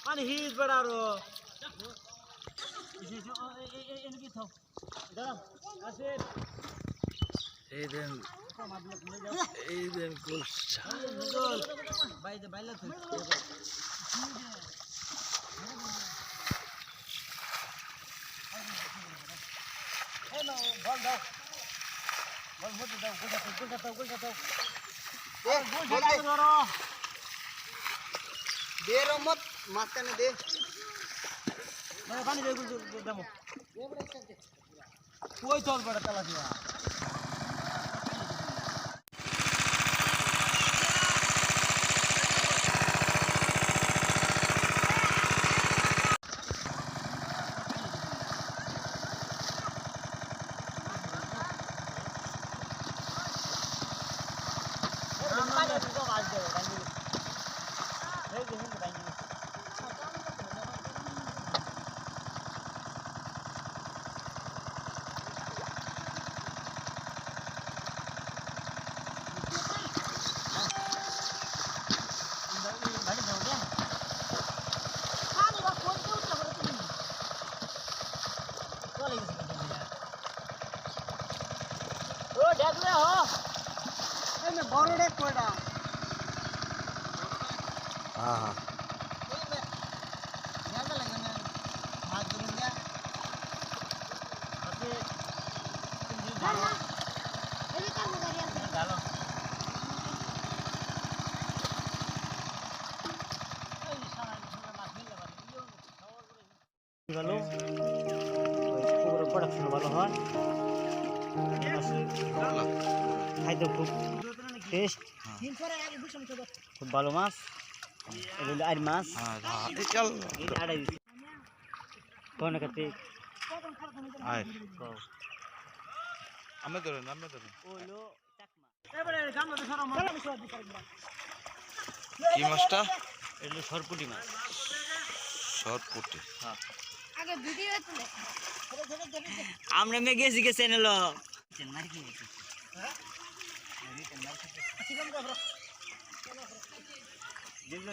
Ani his badaro. Eden kulsa. Hello, ball daw. Ball mo daw, gol daw. दे रो मत मारते ने दे मैं पानी दे दमो कोई चल पड़ा चला दिया ভালো পুরো প্রোডাকশন ভালো হয় খাইতে খুব টেস্ট খুব ভালো মাছ এগুলো আর মাছ আড়াই দিচ্ছি কোন কাতে আমি ধরেন ওলো চাকমা কি মাছটা এগুলো সরপুটি মাছ শর্টপুটি হ্যাঁ আগে ভিডিও তুলে আমরা মে গেছি কে channel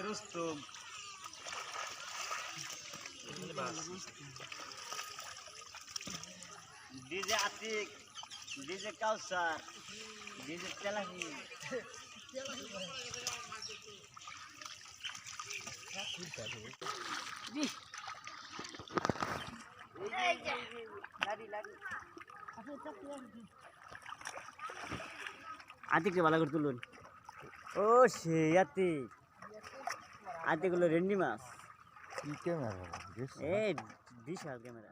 Rustam DJ Atik DJ Kausar DJ তেলাহি আতিককে ভালো করে তুলুন ও সে আতিক হলো রেন্ডি মাছ কি ক্যামেরা এ বিশাল ক্যামেরা